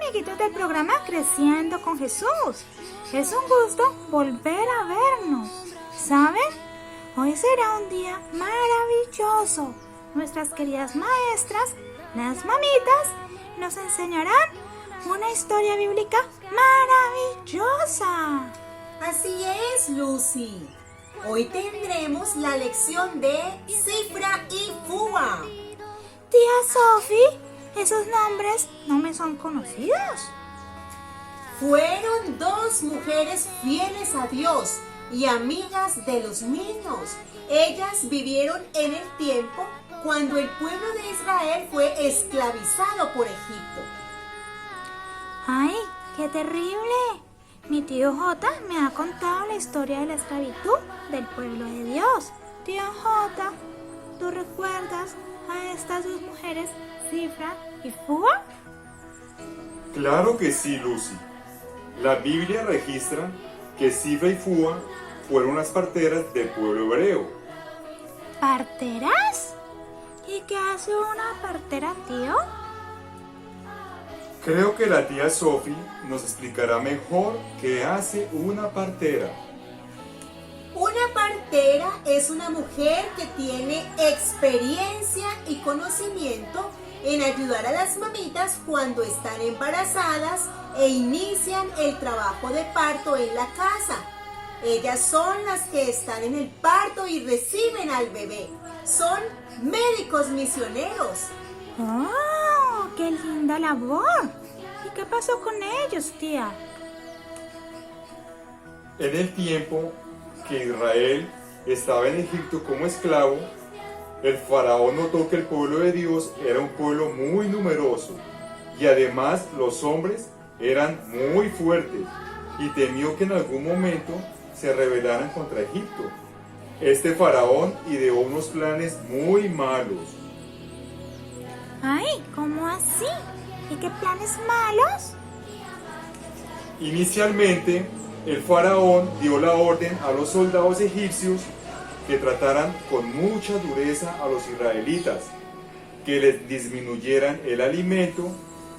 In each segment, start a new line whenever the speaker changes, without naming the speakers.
amiguitos del programa Creciendo con Jesús. Es un gusto volver a vernos. ¿Saben? Hoy será un día maravilloso. Nuestras queridas maestras, las mamitas, nos enseñarán una historia bíblica maravillosa.
Así es, Lucy. Hoy tendremos la lección de Cifra y Fua.
Tía Sophie, esos nombres no me son conocidos.
Fueron dos mujeres fieles a Dios y amigas de los niños. Ellas vivieron en el tiempo cuando el pueblo de Israel fue esclavizado por Egipto.
¡Ay, qué terrible! Mi tío J me ha contado la historia de la esclavitud del pueblo de Dios. Tío J, ¿tú recuerdas a estas dos mujeres, Cifra y Fua?
Claro que sí, Lucy. La Biblia registra que Cifra y Fua fueron las parteras del pueblo hebreo.
¿Parteras? ¿Y qué hace una partera, tío?
Creo que la tía Sophie nos explicará mejor qué hace una partera.
Una partera es una mujer que tiene experiencia y conocimiento en ayudar a las mamitas cuando están embarazadas e inician el trabajo de parto en la casa. Ellas son las que están en el parto y reciben al bebé. Son médicos misioneros.
¡Oh, qué linda labor! ¿Y qué pasó con ellos, tía?
En el tiempo que Israel estaba en Egipto como esclavo, el faraón notó que el pueblo de Dios era un pueblo muy numeroso y además los hombres eran muy fuertes y temió que en algún momento se rebelaran contra Egipto. Este faraón ideó unos planes muy malos.
¡Ay, cómo así! ¿Y qué planes malos?
Inicialmente, el faraón dio la orden a los soldados egipcios que trataran con mucha dureza a los israelitas, que les disminuyeran el alimento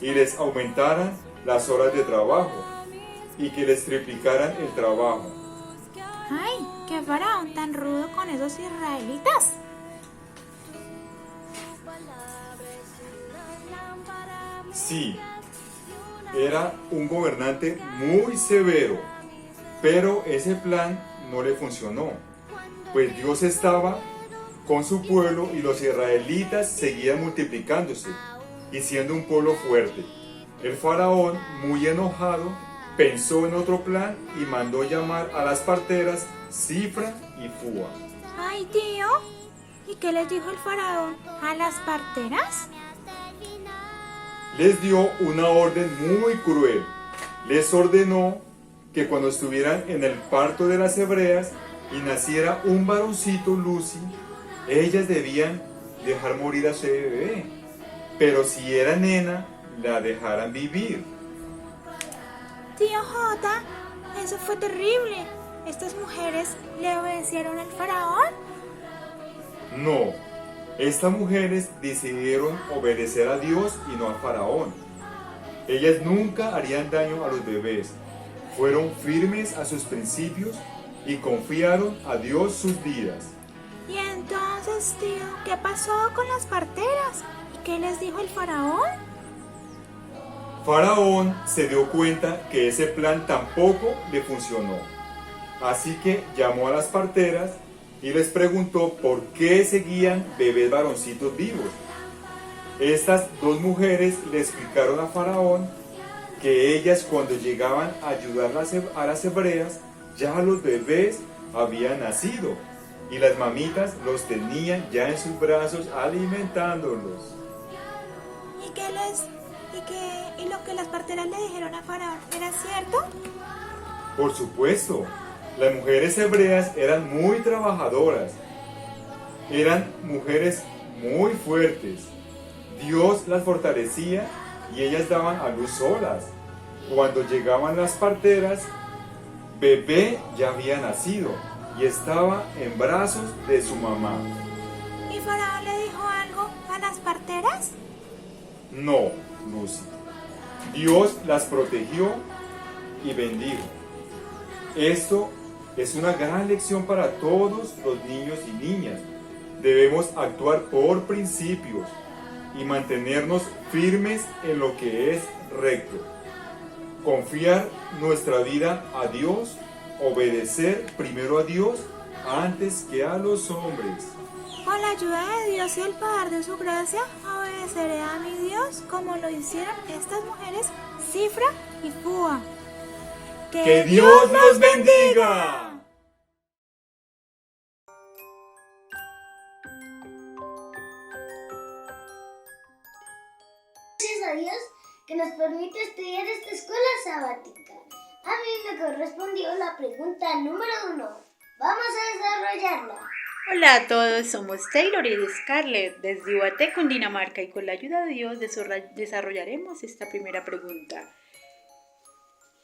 y les aumentaran las horas de trabajo y que les triplicaran el trabajo.
¡Ay, qué faraón tan rudo con esos israelitas!
Sí, era un gobernante muy severo, pero ese plan no le funcionó, pues Dios estaba con su pueblo y los israelitas seguían multiplicándose y siendo un pueblo fuerte. El faraón, muy enojado, pensó en otro plan y mandó llamar a las parteras Cifra y Fua.
¡Ay, tío! ¿Y qué les dijo el faraón a las parteras?
Les dio una orden muy cruel. Les ordenó que cuando estuvieran en el parto de las hebreas y naciera un varoncito, Lucy, ellas debían dejar morir a ese bebé. Pero si era nena, la dejaran vivir.
Tío J, eso fue terrible. ¿Estas mujeres le obedecieron al faraón?
No, estas mujeres decidieron obedecer a Dios y no al faraón. Ellas nunca harían daño a los bebés. Fueron firmes a sus principios y confiaron a Dios sus vidas.
Y entonces, tío, ¿qué pasó con las parteras? ¿Y qué les dijo el faraón?
Faraón se dio cuenta que ese plan tampoco le funcionó. Así que llamó a las parteras y les preguntó por qué seguían bebés varoncitos vivos. Estas dos mujeres le explicaron a Faraón que ellas cuando llegaban a ayudar a las hebreas, ya los bebés habían nacido y las mamitas los tenían ya en sus brazos alimentándolos.
¿Y lo que las parteras le dijeron a faraón era cierto?
Por supuesto, las mujeres hebreas eran muy trabajadoras, eran mujeres muy fuertes. Dios las fortalecía y ellas daban a luz solas. Cuando llegaban las parteras, bebé ya había nacido y estaba en brazos de su mamá.
¿Y faraón le dijo algo a las parteras?
No, Lucy. Dios las protegió y bendijo. Esto es una gran lección para todos los niños y niñas. Debemos actuar por principios y mantenernos firmes en lo que es recto. Confiar nuestra vida a Dios, obedecer primero a Dios antes que a los hombres.
Con la ayuda de Dios y el poder de su gracia, obedeceré a mi Dios como lo hicieron estas mujeres Cifra y Fua.
¡Que Dios los bendiga!
Gracias a Dios que nos permite estudiar esta escuela sabática. A mí me correspondió la pregunta número 1. Vamos a desarrollarla.
Hola a todos, somos Taylor y Scarlett desde Ubaté, Cundinamarca, y con la ayuda de Dios desarrollaremos esta primera pregunta.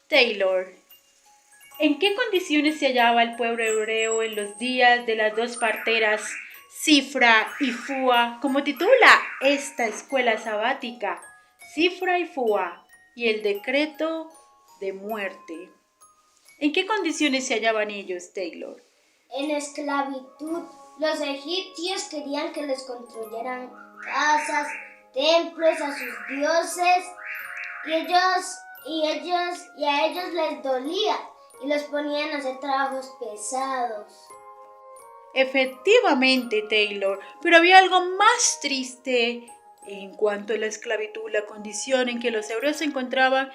Taylor, ¿en qué condiciones se hallaba el pueblo hebreo en los días de las dos parteras, Cifra y Fua, como titula esta escuela sabática, Cifra y Fua y el decreto de muerte? ¿En qué condiciones se hallaban ellos, Taylor?
En esclavitud, los egipcios querían que les construyeran casas, templos a sus dioses, y a ellos les dolía y los ponían a hacer trabajos pesados.
Efectivamente, Taylor, pero había algo más triste en cuanto a la esclavitud, la condición en que los hebreos se encontraban,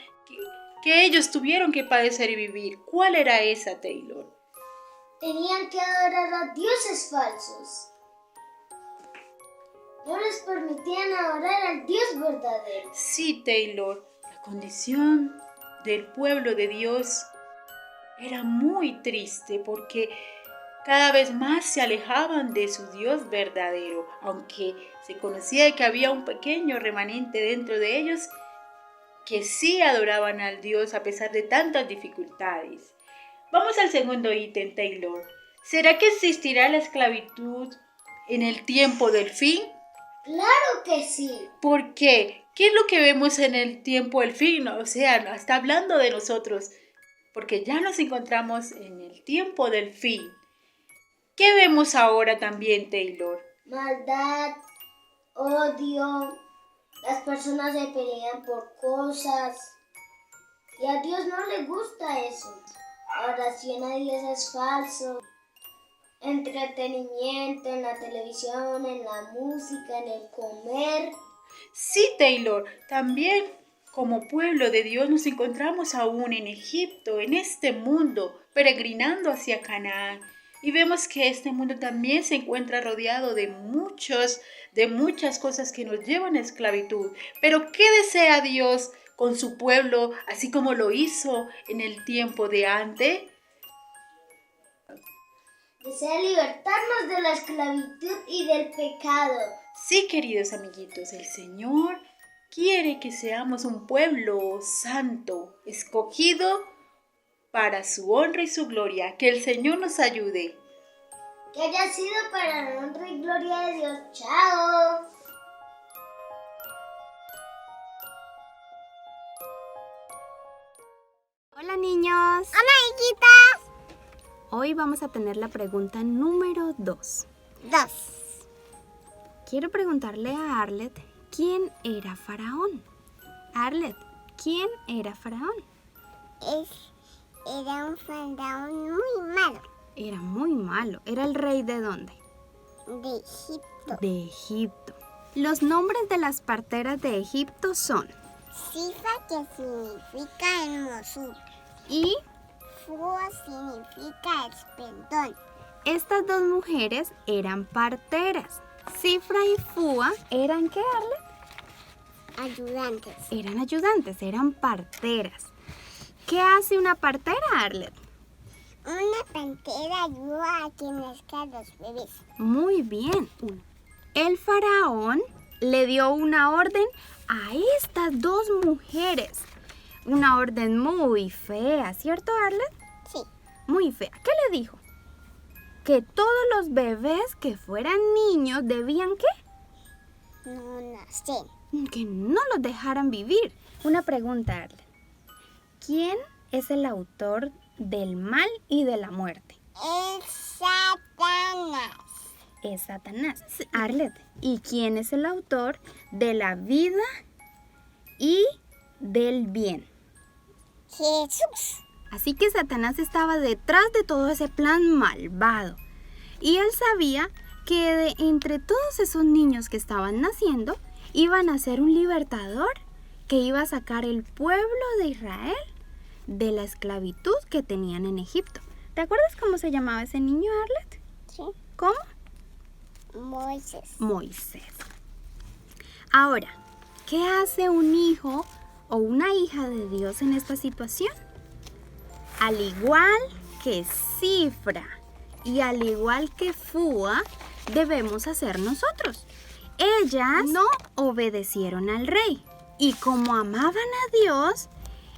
que ellos tuvieron que padecer y vivir. ¿Cuál era esa, Taylor?
Tenían que adorar a dioses falsos. No les permitían adorar al Dios verdadero.
Sí, Taylor, la condición del pueblo de Dios era muy triste porque cada vez más se alejaban de su Dios verdadero, aunque se conocía que había un pequeño remanente dentro de ellos que sí adoraban al Dios a pesar de tantas dificultades. Vamos al segundo ítem, Taylor. ¿Será que existirá la esclavitud en el tiempo del fin?
¡Claro que sí!
¿Por qué? ¿Qué es lo que vemos en el tiempo del fin? O sea, está hablando de nosotros, porque ya nos encontramos en el tiempo del fin. ¿Qué vemos ahora también, Taylor?
Maldad, odio, las personas se pelean por cosas y a Dios no le gusta eso. Oración a Dios es falso. Entretenimiento en la televisión, en la música, en el comer.
Sí, Taylor, también como pueblo de Dios nos encontramos aún en Egipto, en este mundo, peregrinando hacia Canaán. Y vemos que este mundo también se encuentra rodeado de muchas cosas que nos llevan a esclavitud. Pero ¿qué desea Dios con su pueblo, así como lo hizo en el tiempo de antes?
Desea libertarnos de la esclavitud y del pecado.
Sí, queridos amiguitos, el Señor quiere que seamos un pueblo santo, escogido para su honra y su gloria. Que el Señor nos ayude.
Que haya sido para la honra y gloria de Dios. ¡Chao!
Hola niños. Hola hijitas. Hoy vamos a tener la pregunta número 2. Quiero preguntarle a Arlet, ¿quién era Faraón? Arlet, ¿quién era Faraón?
Era un faraón muy malo.
Era muy malo. ¿Era el rey de dónde?
De Egipto.
De Egipto. Los nombres de las parteras de Egipto son
Cifra, que significa hermosura,
y
Fua significa esplendor.
estas dos mujeres eran parteras. Cifra y Fua eran ¿qué, Arlet?
Ayudantes.
Eran ayudantes, eran parteras. ¿Qué hace una partera, Arlet?
Una pantera ayuda a que nazcan los bebés.
Muy bien. El faraón le dio una orden a estas dos mujeres. Una orden muy fea, ¿cierto, Arlet?
Sí.
Muy fea. ¿Qué le dijo? Que todos los bebés que fueran niños debían ¿qué?
No nacer.
Que no los dejaran vivir. Una pregunta, Arlen. ¿Quién es el autor del mal y de la muerte?
Es Satanás.
Es Satanás. Arlet, ¿y quién es el autor de la vida y del bien?
Jesús.
Así que Satanás estaba detrás de todo ese plan malvado. Y él sabía que de entre todos esos niños que estaban naciendo, iban a ser un libertador que iba a sacar el pueblo de Israel de la esclavitud que tenían en Egipto. ¿Te acuerdas cómo se llamaba ese niño, Arlet?
Sí.
¿Cómo?
Moisés.
Moisés. Ahora, ¿qué hace un hijo o una hija de Dios en esta situación? Al igual que Cifra y al igual que Fua, debemos hacer nosotros. Ellas no obedecieron al rey y como amaban a Dios,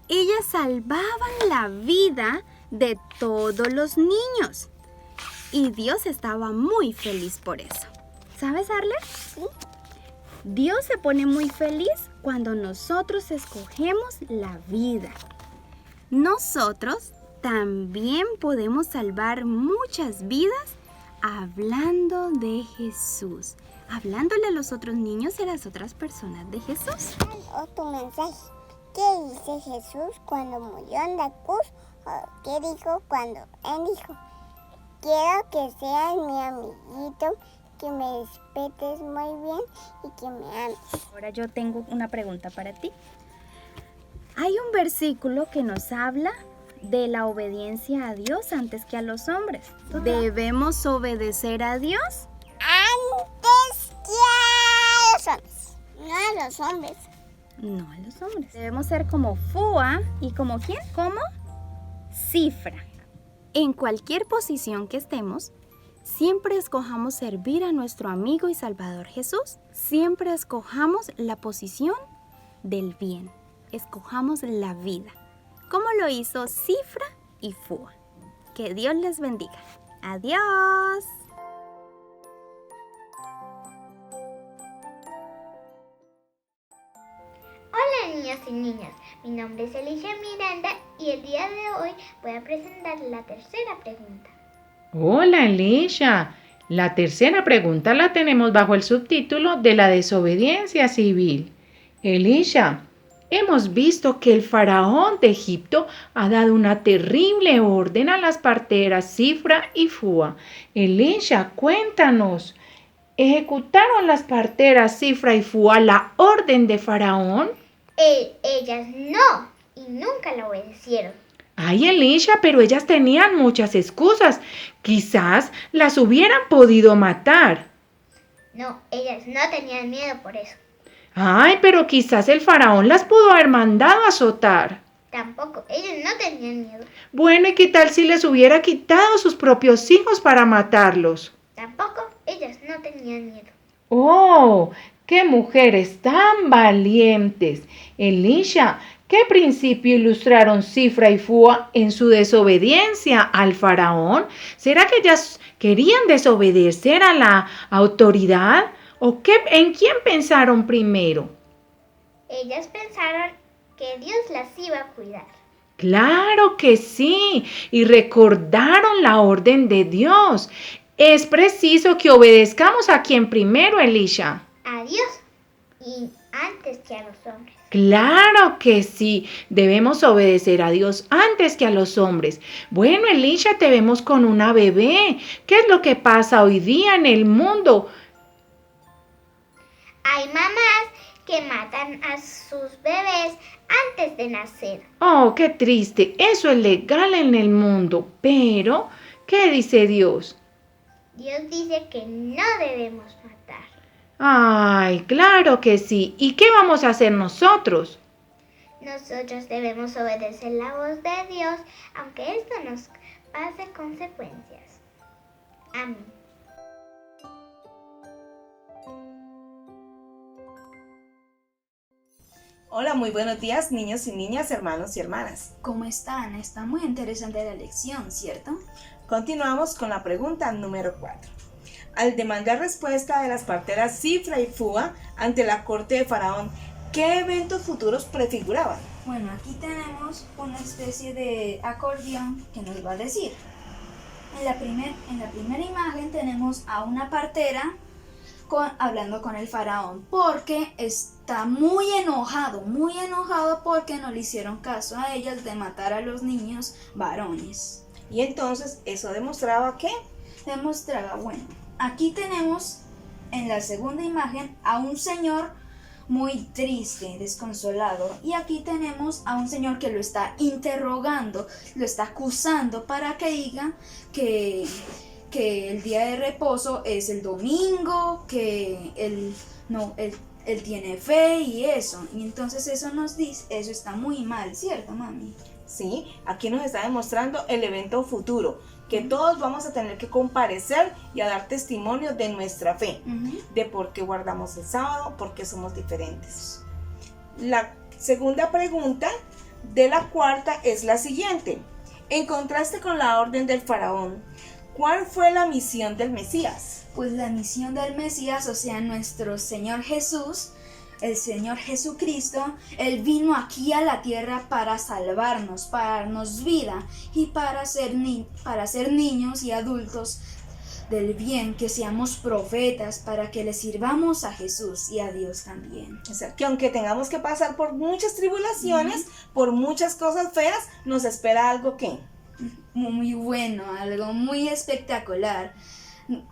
ellas salvaban la vida de todos los niños. Y Dios estaba muy feliz por eso. ¿Sabes, Arlen?
Sí.
Dios se pone muy feliz cuando nosotros escogemos la vida. Nosotros también podemos salvar muchas vidas hablando de Jesús, hablándole a los otros niños y a las otras personas de Jesús.
Otro mensaje. ¿Qué dice Jesús cuando murió en la cruz? ¿O qué dijo cuando él dijo? Quiero que seas mi amiguito, que me respetes muy bien y que me ames.
Ahora yo tengo una pregunta para ti. Hay un versículo que nos habla de la obediencia a Dios antes que a los hombres. ¿Debemos obedecer a Dios?
Antes que a los hombres. No a los hombres.
No a los hombres. Debemos ser como Fua y como ¿quién? Como Cifra. En cualquier posición que estemos, siempre escojamos servir a nuestro amigo y Salvador Jesús. Siempre escojamos la posición del bien. Escojamos la vida. Como lo hizo Cifra y Fua. Que Dios les bendiga. Adiós.
Hola niños y niñas, mi nombre es Alicia Miranda y el día de hoy voy a presentar la tercera pregunta.
Hola, Elisha. La tercera pregunta la tenemos bajo el subtítulo de la desobediencia civil. Elisha, hemos visto que el faraón de Egipto ha dado una terrible orden a las parteras Cifra y Fua. Elisha, cuéntanos, ¿ejecutaron las parteras Cifra y Fua la orden de faraón?
Ellas no, y nunca la obedecieron.
Ay, Elisha, pero ellas tenían muchas excusas. Quizás las hubieran podido matar.
No, ellas no tenían miedo por eso.
Ay, pero quizás el faraón las pudo haber mandado a azotar.
Tampoco, ellas no tenían miedo.
Bueno, ¿y qué tal si les hubiera quitado sus propios hijos para matarlos?
Tampoco, ellas no tenían miedo.
¡Oh! ¡Qué mujeres tan valientes! Elisha, ¿qué principio ilustraron Cifra y Fua en su desobediencia al faraón? ¿Será que ellas querían desobedecer a la autoridad? ¿O en quién pensaron primero?
Ellas pensaron que Dios las iba a cuidar.
Claro que sí, y recordaron la orden de Dios. Es preciso que obedezcamos a quien primero, Elisha.
A Dios y antes que a los hombres.
Claro que sí, debemos obedecer a Dios antes que a los hombres. Bueno, Elisha, te vemos con una bebé. ¿Qué es lo que pasa hoy día en el mundo?
Hay mamás que matan a sus bebés antes de nacer.
Oh, qué triste. Eso es legal en el mundo. Pero, ¿qué dice Dios?
Dios dice que no debemos matar.
Ay, claro que sí. ¿Y qué vamos a hacer nosotros?
Nosotros debemos obedecer la voz de Dios, aunque esto nos pase consecuencias. Amén.
Hola, muy buenos días, niños y niñas, hermanos y hermanas.
¿Cómo están? Está muy interesante la lección, ¿cierto?
Continuamos con la pregunta número 4. Al demandar respuesta de las parteras Cifra y Fua ante la corte de Faraón, ¿Qué eventos futuros prefiguraban?
Bueno, aquí tenemos una especie de acordeón que nos va a decir. En la primera imagen tenemos a una partera hablando con el faraón porque está muy enojado porque no le hicieron caso a ellas de matar a los niños varones.
Y entonces, ¿eso demostraba qué?
Demostraba, bueno, aquí tenemos en la segunda imagen a un señor muy triste, desconsolado, y aquí tenemos a un señor que lo está interrogando, lo está acusando para que diga que el día de reposo es el domingo, que él tiene fe y eso. Y entonces eso nos dice, eso está muy mal, ¿cierto, mami?
Sí, aquí nos está demostrando el evento futuro, que todos vamos a tener que comparecer y a dar testimonio de nuestra fe, de por qué guardamos el sábado, por qué somos diferentes. La segunda pregunta de la cuarta es la siguiente. En contraste con la orden del faraón, ¿cuál fue la misión del Mesías?
Pues la misión del Mesías, o sea, nuestro Señor Jesús, el Señor Jesucristo, Él vino aquí a la tierra para salvarnos, para darnos vida y para ser niños y adultos del bien, que seamos profetas, para que le sirvamos a Jesús y a Dios también.
O sea, que aunque tengamos que pasar por muchas tribulaciones, por muchas cosas feas, nos espera algo que...
muy bueno, algo muy espectacular,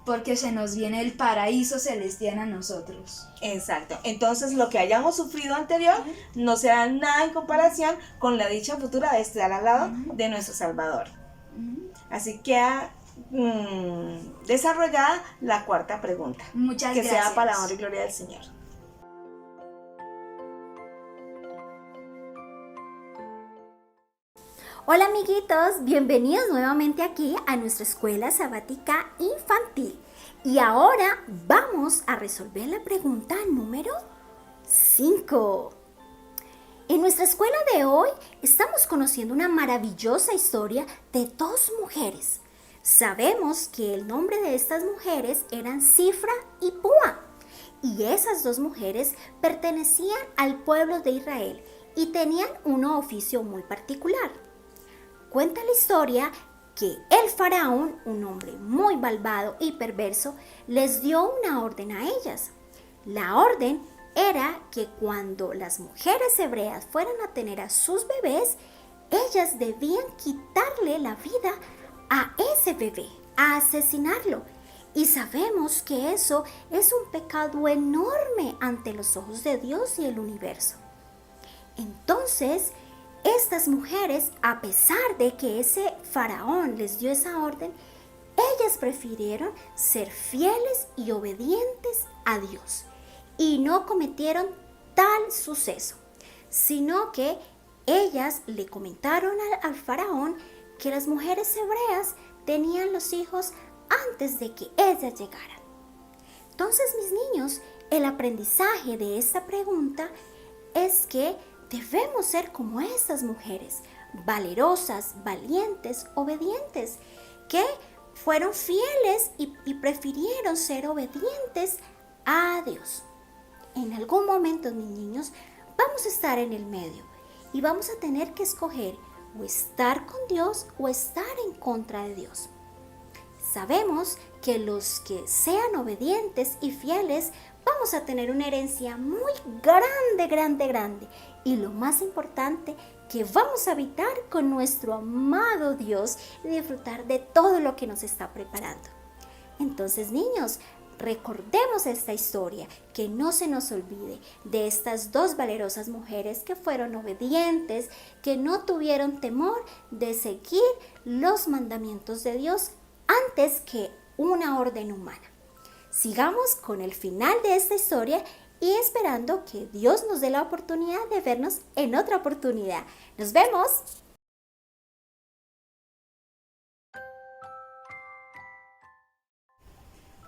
porque se nos viene el paraíso celestial a nosotros.
Exacto, entonces lo que hayamos sufrido anterior no será nada en comparación con la dicha futura de estar al lado de nuestro Salvador. Así que desarrollada la cuarta pregunta.
Muchas gracias.
Que sea para honra y gloria del Señor.
Hola amiguitos, bienvenidos nuevamente aquí a nuestra escuela sabática infantil. Y ahora vamos a resolver la pregunta número 5. En nuestra escuela de hoy estamos conociendo una maravillosa historia de dos mujeres. Sabemos que el nombre de estas mujeres eran Cifra y Púa. Y esas dos mujeres pertenecían al pueblo de Israel y tenían un oficio muy particular. Cuenta la historia que el faraón, un hombre muy malvado y perverso, les dio una orden a ellas. La orden era que cuando las mujeres hebreas fueran a tener a sus bebés, ellas debían quitarle la vida a ese bebé, a asesinarlo. Y sabemos que eso es un pecado enorme ante los ojos de Dios y el universo. Entonces, estas mujeres, a pesar de que ese faraón les dio esa orden, ellas prefirieron ser fieles y obedientes a Dios y no cometieron tal suceso, sino que ellas le comentaron al faraón que las mujeres hebreas tenían los hijos antes de que ellas llegaran. Entonces, mis niños, el aprendizaje de esta pregunta es que debemos ser como estas mujeres, valerosas, valientes, obedientes, que fueron fieles y prefirieron ser obedientes a Dios. En algún momento, mis niños, vamos a estar en el medio y vamos a tener que escoger o estar con Dios o estar en contra de Dios. Sabemos que los que sean obedientes y fieles vamos a tener una herencia muy grande. Y lo más importante, que vamos a habitar con nuestro amado Dios y disfrutar de todo lo que nos está preparando. Entonces, niños, recordemos esta historia, que no se nos olvide de estas dos valerosas mujeres que fueron obedientes, que no tuvieron temor de seguir los mandamientos de Dios antes que una orden humana. Sigamos con el final de esta historia y esperando que Dios nos dé la oportunidad de vernos en otra oportunidad. ¡Nos vemos!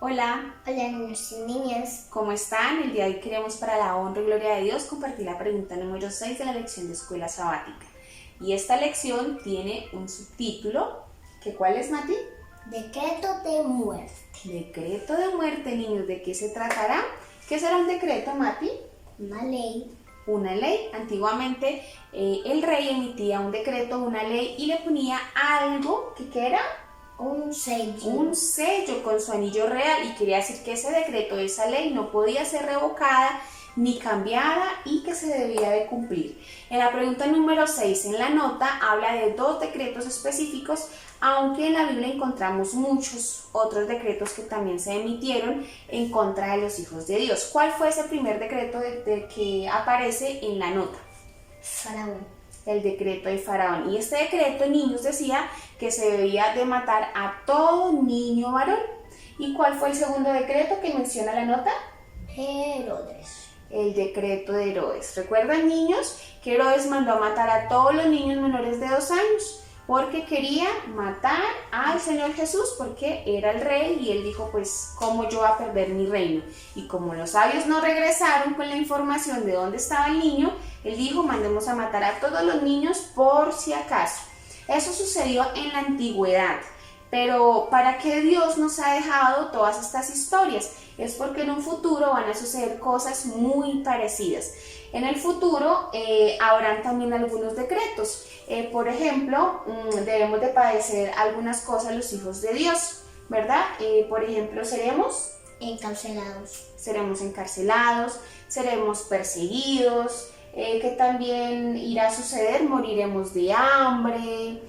Hola.
Hola, niños y niñas.
¿Cómo están? El día de hoy queremos, para la honra y gloria de Dios, compartir la pregunta número 6 de la lección de escuela sabática. Y esta lección tiene un subtítulo, que ¿cuál es, Mati?
Decreto de muerte.
Decreto de muerte, niños. ¿De qué se tratará? ¿Qué será un decreto, Mati?
Una ley.
una ley. Antiguamente el rey emitía un decreto, una ley, y le ponía algo que era
un
sello con su anillo real, y quería decir que ese decreto, esa ley no podía ser revocada ni cambiada y que se debía de cumplir. En la pregunta número 6 en la nota habla de 2 decretos específicos, aunque en la Biblia encontramos muchos otros decretos que también se emitieron en contra de los hijos de Dios. ¿Cuál fue ese primer decreto que aparece en la nota?
Faraón.
El decreto de Faraón. Y este decreto, niños, decía que se debía de matar a todo niño varón. ¿Y cuál fue el segundo decreto que menciona la nota?
Herodes.
El decreto de Herodes. ¿Recuerdan, niños, que Herodes mandó a matar a todos los niños menores de 2 años? Porque quería matar al Señor Jesús, porque era el rey, y él dijo, pues, ¿cómo yo voy a perder mi reino? Y como los sabios no regresaron con la información de dónde estaba el niño, él dijo, mandemos a matar a todos los niños por si acaso. Eso sucedió en la antigüedad. Pero ¿para qué Dios nos ha dejado todas estas historias? Es porque en un futuro van a suceder cosas muy parecidas. En el futuro habrán también algunos decretos. Por ejemplo, debemos de padecer algunas cosas los hijos de Dios, ¿verdad? Por ejemplo, seremos
encarcelados,
seremos perseguidos, que también irá a suceder, moriremos de hambre.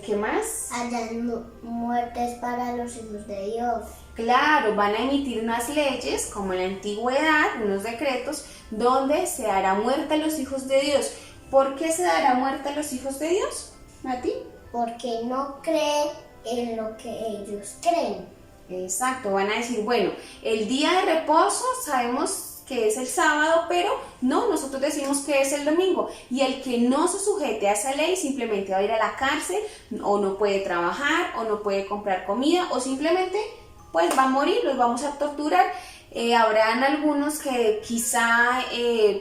¿Qué más?
Habrán muertes para los hijos de Dios.
Claro, van a emitir unas leyes, como en la antigüedad, unos decretos, donde se dará muerte a los hijos de Dios. ¿Por qué se dará muerte a los hijos de Dios, Mati?
Porque no creen en lo que ellos creen.
Exacto, van a decir, bueno, el día de reposo sabemos que es el sábado, pero no, nosotros decimos que es el domingo, y el que no se sujete a esa ley simplemente va a ir a la cárcel, o no puede trabajar, o no puede comprar comida, o simplemente pues va a morir, los vamos a torturar. Habrán algunos que quizá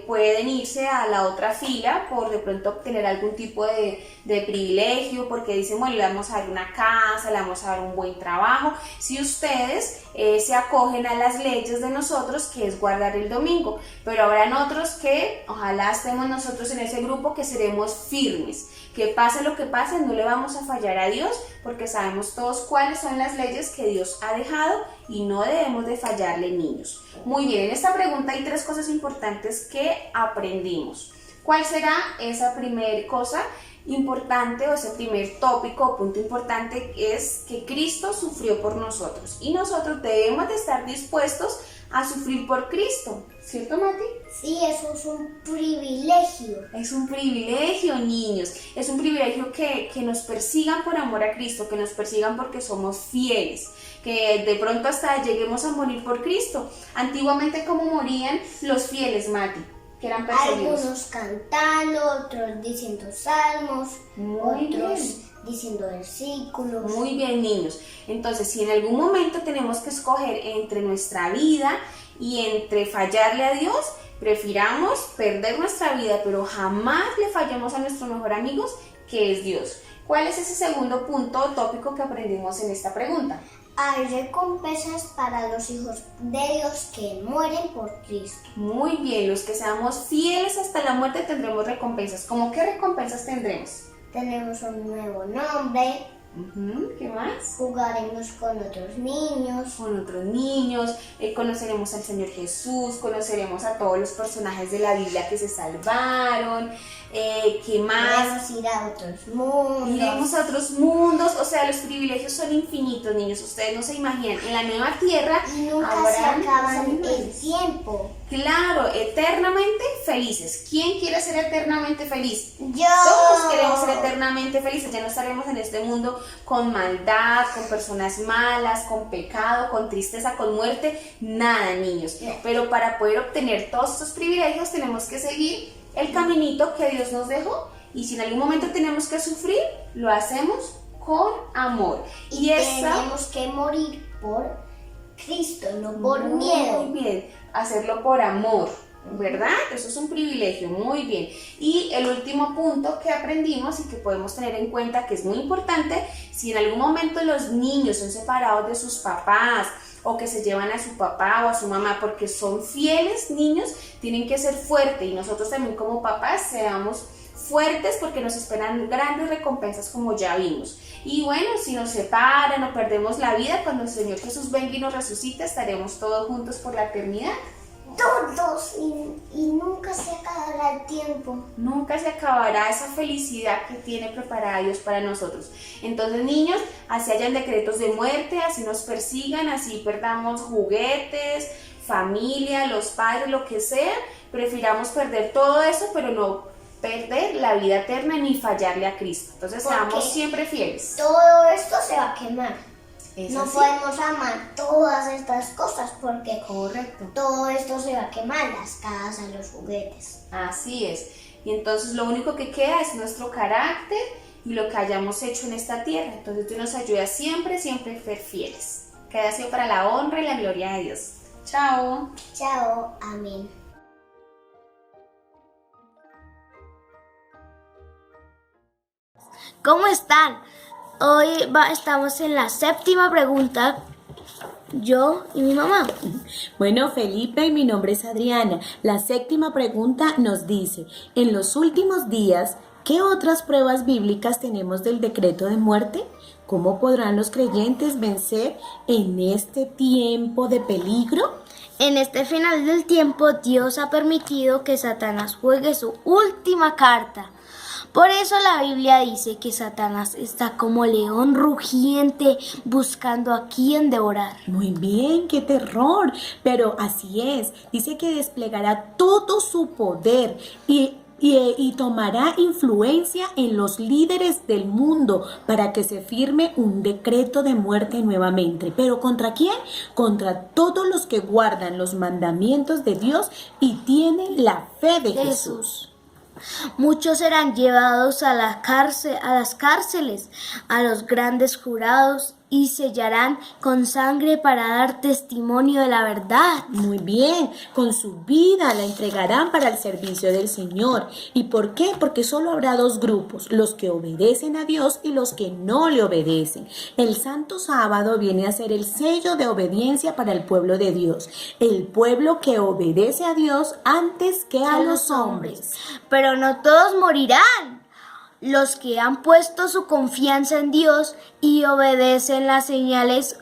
pueden irse a la otra fila por de pronto obtener algún tipo de privilegio, porque dicen, bueno, le vamos a dar una casa, le vamos a dar un buen trabajo, si ustedes se acogen a las leyes de nosotros, que es guardar el domingo. Pero habrán otros que, ojalá estemos nosotros en ese grupo, que seremos firmes, que pase lo que pase, no le vamos a fallar a Dios, porque sabemos todos cuáles son las leyes que Dios ha dejado y no debemos de fallarle, niños. Muy bien, en esta pregunta hay 3 cosas importantes que aprendimos. ¿Cuál será esa primera cosa importante, o ese primer tópico o punto importante? Es que Cristo sufrió por nosotros, y nosotros debemos de estar dispuestos a sufrir por Cristo, ¿cierto, Mati?
Sí, eso es un privilegio.
Es un privilegio, niños. Es un privilegio que nos persigan por amor a Cristo, que nos persigan porque somos fieles, que de pronto hasta lleguemos a morir por Cristo. Antiguamente, ¿cómo morían los fieles, Mati? Que eran perseguidos.
Algunos cantando, otros diciendo salmos, otros diciendo versículos.
Muy bien, niños. Entonces, si en algún momento tenemos que escoger entre nuestra vida y entre fallarle a Dios, prefiramos perder nuestra vida, pero jamás le fallemos a nuestro mejor amigo, que es Dios. ¿Cuál es ese segundo punto o tópico que aprendimos en esta pregunta?
Hay recompensas para los hijos de Dios que mueren por Cristo.
Muy bien, los que seamos fieles hasta la muerte tendremos recompensas. ¿Cómo qué recompensas tendremos?
Tenemos un nuevo nombre.
¿Qué más?
Jugaremos con otros niños.
Conoceremos al Señor Jesús, conoceremos a todos los personajes de la Biblia que se salvaron. ¿Qué más?
Podemos ir a otros mundos.
Iremos a otros mundos, o sea, los privilegios son infinitos, niños. Ustedes no se imaginan, en la nueva tierra
y nunca se acaban el tiempo.
Claro, eternamente felices. ¿Quién quiere ser eternamente feliz?
Yo.
Todos queremos ser eternamente felices. Ya no estaremos en este mundo con maldad, con personas malas, con pecado, con tristeza, con muerte. Nada, niños. Pero para poder obtener todos estos privilegios tenemos que seguir el caminito que Dios nos dejó, y si en algún momento tenemos que sufrir, lo hacemos con amor.
Y tenemos que morir por Cristo, no por miedo.
Muy bien, hacerlo por amor, ¿verdad? Eso es un privilegio, muy bien. Y el último punto que aprendimos y que podemos tener en cuenta, que es muy importante, si en algún momento los niños son separados de sus papás, o que se llevan a su papá o a su mamá, porque son fieles niños, tienen que ser fuertes, y nosotros también como papás seamos fuertes porque nos esperan grandes recompensas como ya vimos. Y bueno, si nos separan o perdemos la vida, cuando el Señor Jesús venga y nos resucita, estaremos todos juntos por la eternidad.
Todos, y nunca se acabará el tiempo.
Nunca se acabará esa felicidad que tiene preparada Dios para nosotros. Entonces, niños, así hayan decretos de muerte, así nos persigan, así perdamos juguetes, familia, los padres, lo que sea, prefiramos perder todo eso, pero no perder la vida eterna ni fallarle a Cristo. Entonces, seamos siempre fieles.
Todo esto se va a quemar. No
así.
podemos amar todas estas cosas porque
Correcto.
todo esto se va a quemar, las casas, los juguetes.
Así es. Y entonces lo único que queda es nuestro carácter y lo que hayamos hecho en esta tierra. Entonces Dios nos ayuda siempre, siempre a ser fieles. Que haya sido para la honra y la gloria de Dios. Chao.
Chao, amén. ¿Cómo están? Hoy estamos en la 7ª pregunta, yo y mi mamá.
Bueno, Felipe, mi nombre es Adriana. La 7ª pregunta nos dice, en los últimos días, ¿qué otras pruebas bíblicas tenemos del decreto de muerte? ¿Cómo podrán los creyentes vencer en este tiempo de peligro?
En este final del tiempo, Dios ha permitido que Satanás juegue su última carta. Por eso la Biblia dice que Satanás está como león rugiente buscando a quien devorar.
Muy bien, qué terror, pero así es. Dice que desplegará todo su poder y tomará influencia en los líderes del mundo para que se firme un decreto de muerte nuevamente. ¿Pero contra quién? Contra todos los que guardan los mandamientos de Dios y tienen la fe de Jesús.
Muchos serán llevados a las cárceles, a los grandes jurados y sellarán con sangre para dar testimonio de la verdad.
Muy bien, con su vida la entregarán para el servicio del Señor. ¿Y por qué? Porque solo habrá 2 grupos, los que obedecen a Dios y los que no le obedecen. El Santo Sábado viene a ser el sello de obediencia para el pueblo de Dios, el pueblo que obedece a Dios antes que a los hombres.
Pero no todos morirán. Los que han puesto su confianza en Dios y obedecen las señales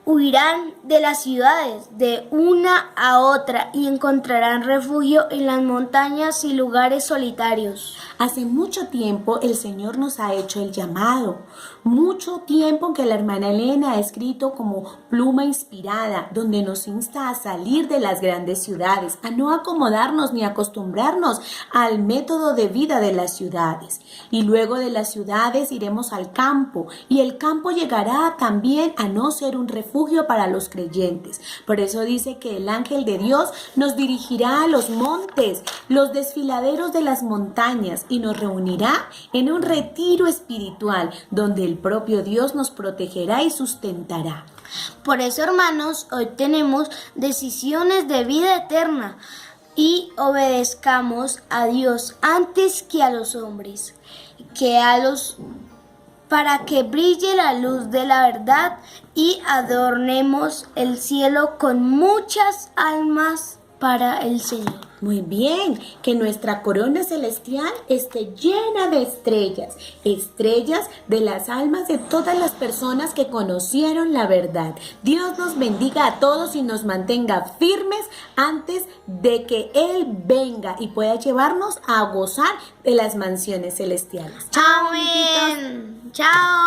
huirán de las ciudades de una a otra y encontrarán refugio en las montañas y lugares solitarios.
Hace mucho tiempo el Señor nos ha hecho el llamado. Mucho tiempo que la hermana Elena ha escrito como pluma inspirada, donde nos insta a salir de las grandes ciudades, a no acomodarnos ni acostumbrarnos al método de vida de las ciudades. Y luego de las ciudades iremos al campo, y el campo llegará también a no ser un refugio para los creyentes. Por eso dice que el ángel de Dios nos dirigirá a los montes, los desfiladeros de las montañas, y nos reunirá en un retiro espiritual, donde el propio Dios nos protegerá y sustentará.
Por eso, hermanos, hoy tenemos decisiones de vida eterna y obedezcamos a Dios antes que a los hombres, para que brille la luz de la verdad y adornemos el cielo con muchas almas para el Señor.
Muy bien, que nuestra corona celestial esté llena de estrellas, estrellas de las almas de todas las personas que conocieron la verdad. Dios nos bendiga a todos y nos mantenga firmes antes de que Él venga y pueda llevarnos a gozar de las mansiones celestiales.
Amén. Chao.